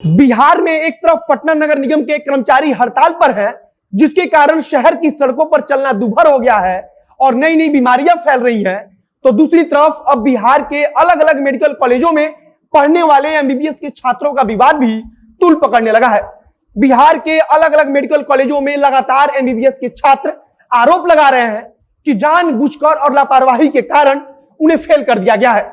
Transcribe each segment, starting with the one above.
बिहार में एक तरफ पटना नगर निगम के कर्मचारी हड़ताल पर हैं, जिसके कारण शहर की सड़कों पर चलना दूभर हो गया है और नई नई बीमारियां फैल रही हैं, तो दूसरी तरफ अब बिहार के अलग अलग मेडिकल कॉलेजों में पढ़ने वाले एमबीबीएस के छात्रों का विवाद भी तूल पकड़ने लगा है। बिहार के अलग अलग मेडिकल कॉलेजों में लगातार एमबीबीएस के छात्र आरोप लगा रहे हैं कि जानबूझकर और लापरवाही के कारण उन्हें फेल कर दिया गया है।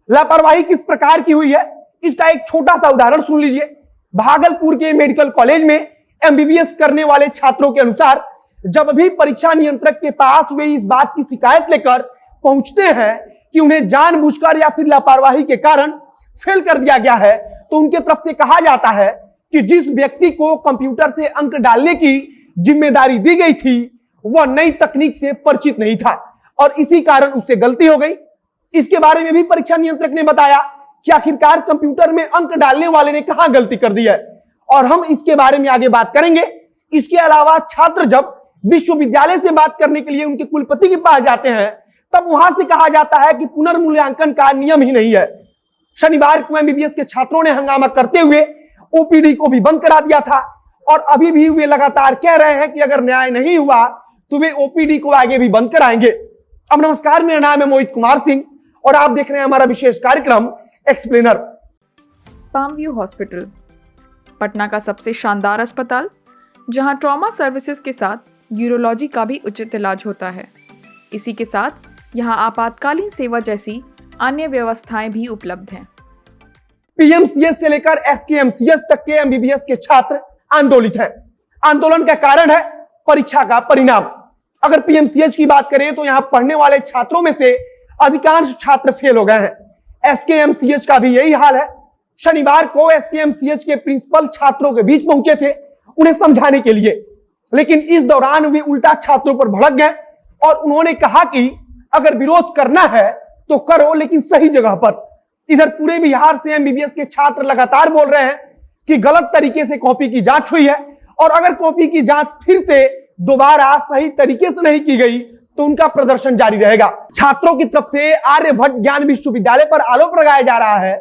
लापरवाही किस प्रकार की हुई है, इसका एक छोटा सा उदाहरण सुन लीजिए। भागलपुर के मेडिकल कॉलेज में एमबीबीएस करने वाले छात्रों के अनुसार जब भी परीक्षा नियंत्रक के पास वे इस बात की शिकायत लेकर पहुंचते हैं कि उन्हें जानबूझकर या फिर लापरवाही के कारण फेल कर दिया गया है, तो उनके तरफ से कहा जाता है कि जिस व्यक्ति को कंप्यूटर से अंक डालने की जिम्मेदारी दी गई थी वह नई तकनीक से परिचित नहीं था और इसी कारण उससे गलती हो गई। इसके बारे में भी परीक्षा नियंत्रक ने बताया कि आखिरकार कंप्यूटर में अंक डालने वाले ने कहां गलती कर दी है और हम इसके बारे में आगे बात करेंगे। इसके अलावा छात्र जब विश्वविद्यालय से बात करने के लिए उनके कुलपति के पास जाते हैं तब वहां से कहा जाता है कि पुनर्मूल्यांकन का नियम ही नहीं है। शनिवार को एमबीबीएस के छात्रों ने हंगामा करते हुए ओपीडी को भी बंद करा दिया था और अभी भी वे लगातार कह रहे हैं कि अगर न्याय नहीं हुआ तो वे ओपीडी को आगे भी बंद कराएंगे। अब नमस्कार, मेरा नाम है मोहित कुमार सिंह और आप देख रहे हैं हमारा विशेष कार्यक्रम explainer. Palm view hospital Patna का सबसे शानदार अस्पताल, जहां ट्रॉमा सर्विसेज के साथ यूरोलॉजी का भी उचित इलाज होता है। इसी के साथ यहां आपातकालीन सेवा जैसी अन्य व्यवस्थाएं भी उपलब्ध हैं। पीएमसीएच से लेकर एसकेएमसीएच तक के एमबीबीएस के छात्र आंदोलित हैं। आंदोलन का कारण है परीक्षा का परिणाम। अगर पीएमसीएच की बात करें तो यहां पढ़ने वाले छात्रों में से अधिकांश छात्र फेल हो गए हैं। एसकेएमसीएच का भी यही हाल है। शनिवार को एसकेएमसीएच के प्रिंसिपल छात्रों के बीच पहुंचे थे उन्हें समझाने के लिए, लेकिन इस दौरान वे उल्टा छात्रों पर भड़क गए और उन्होंने कहा कि अगर विरोध करना है तो करो, लेकिन सही जगह पर। इधर पूरे बिहार से एमबीबीएस के छात्र लगातार बोल रहे हैं कि गलत तरीके से कॉपी की जांच हुई है और अगर कॉपी की जांच फिर से दोबारा सही तरीके से नहीं की गई तो उनका प्रदर्शन जारी रहेगा। छात्रों की तरफ से आर्यभट्ट ज्ञान विश्वविद्यालय पर आरोप लगाया जा रहा है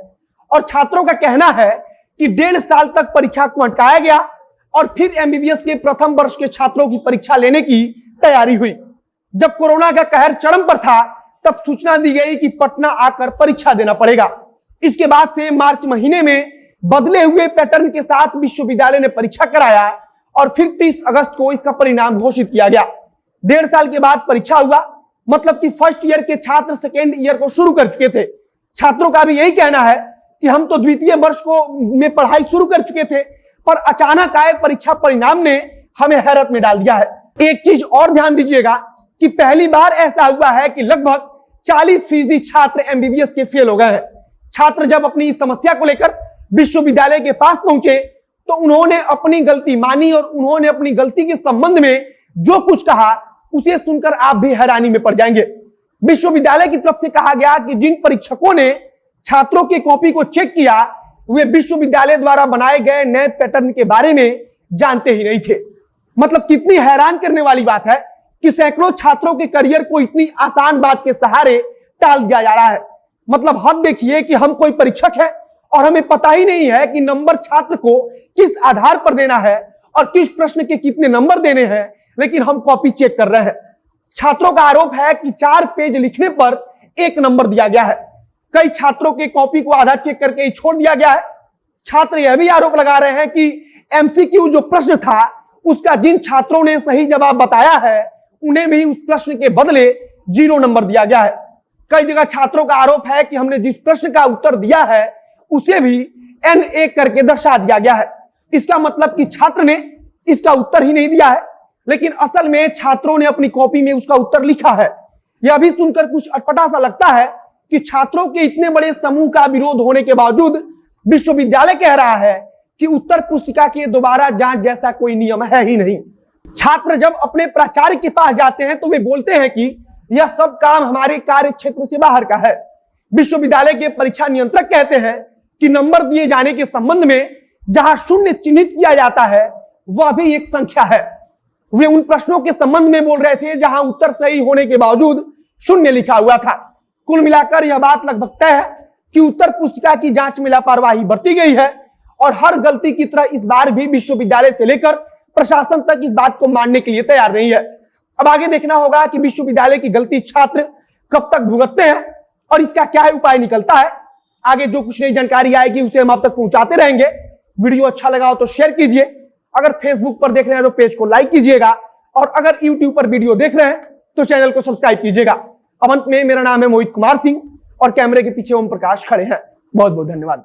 और छात्रों का कहना है कि 1.5 साल तक परीक्षा को अटकाया गया और फिर एमबीबीएस के प्रथम वर्ष के छात्रों की परीक्षा लेने की तैयारी हुई। जब कोरोना का कहर चरम पर था तब सूचना दी गई कि पटना आकर परीक्षा देना पड़ेगा। इसके बाद से मार्च महीने में बदले हुए पैटर्न के साथ विश्वविद्यालय ने परीक्षा कराया और फिर 30 अगस्त को इसका परिणाम घोषित किया गया। 1.5 साल के बाद परीक्षा हुआ, मतलब कि फर्स्ट ईयर के छात्र सेकेंड ईयर को शुरू कर चुके थे। छात्रों का भी यही कहना है कि हम तो द्वितीय वर्ष को में पढ़ाई शुरू कर चुके थे, पर अचानक आए परीक्षा परिणाम ने हमें हैरत में डाल दिया है। एक चीज और ध्यान दीजिएगा कि पहली बार ऐसा हुआ है कि लगभग 40% छात्र एमबीबीएस के फेल हो गए हैं। छात्र जब अपनी इस समस्या को लेकर विश्वविद्यालय के पास पहुंचे तो उन्होंने अपनी गलती मानी और उन्होंने अपनी गलती के संबंध में जो कुछ कहा उसे सुनकर आप भी हैरानी में पड़ जाएंगे। विश्वविद्यालय की तरफ से कहा गया कि जिन परीक्षकों ने छात्रों की कॉपी को चेक किया वे विश्वविद्यालय द्वारा बनाए गए नए पैटर्न के बारे में जानते ही नहीं थे। मतलब कितनी हैरान करने वाली बात है कि सैकड़ों छात्रों के करियर को इतनी आसान बात के सहारे टाल दिया जा रहा है। मतलब हद देखिए कि हम कोई परीक्षक है और हमें पता ही नहीं है कि नंबर छात्र को किस आधार पर देना है और किस प्रश्न के कितने नंबर देने हैं, लेकिन हम कॉपी चेक कर रहे हैं। छात्रों का आरोप है कि 4 पेज लिखने पर 1 नंबर दिया गया है। कई छात्रों के कॉपी को आधा चेक करके ही छोड़ दिया गया है। छात्र यह भी आरोप लगा रहे हैं कि एमसीक्यू जो प्रश्न था उसका जिन छात्रों ने सही जवाब बताया है उन्हें भी उस प्रश्न के बदले 0 नंबर दिया गया है। कई जगह छात्रों का आरोप है कि हमने जिस प्रश्न का उत्तर दिया है उसे भी NA करके दर्शा दिया गया है। इसका मतलब कि छात्र ने इसका उत्तर ही नहीं दिया है, लेकिन असल में छात्रों ने अपनी कॉपी में उसका उत्तर लिखा है। यह भी सुनकर कुछ अटपटा सा लगता है कि छात्रों के इतने बड़े समूह का विरोध होने के बावजूद विश्वविद्यालय कह रहा है कि उत्तर पुस्तिका के दोबारा जांच जैसा कोई नियम है ही नहीं। छात्र जब अपने प्राचार्य के पास जाते हैं तो वे बोलते हैं कि यह सब काम हमारे कार्य क्षेत्र से बाहर का है। विश्वविद्यालय के परीक्षा नियंत्रक कहते हैं कि नंबर दिए जाने के संबंध में जहां 0 चिन्हित किया जाता है वह भी एक संख्या है। वे उन प्रश्नों के संबंध में बोल रहे थे जहां उत्तर सही होने के बावजूद 0 लिखा हुआ था। कुल मिलाकर यह बात लगभग तय है कि उत्तर पुस्तिका की जांच में लापरवाही बरती गई है और हर गलती की तरह इस बार भी विश्वविद्यालय से लेकर प्रशासन तक इस बात को मानने के लिए तैयार नहीं है। अब आगे देखना होगा कि विश्वविद्यालय की गलती छात्र कब तक भुगतते हैं और इसका क्या उपाय निकलता है। आगे जो कुछ नई जानकारी आएगी उसे हम आप तक पहुंचाते रहेंगे। वीडियो अच्छा लगा हो तो शेयर कीजिए, अगर फेसबुक पर देख रहे हैं तो पेज को लाइक कीजिएगा और अगर यूट्यूब पर वीडियो देख रहे हैं तो चैनल को सब्सक्राइब कीजिएगा। अब अंत में मेरा नाम है मोहित कुमार सिंह और कैमरे के पीछे ओम प्रकाश खड़े हैं। बहुत बहुत धन्यवाद।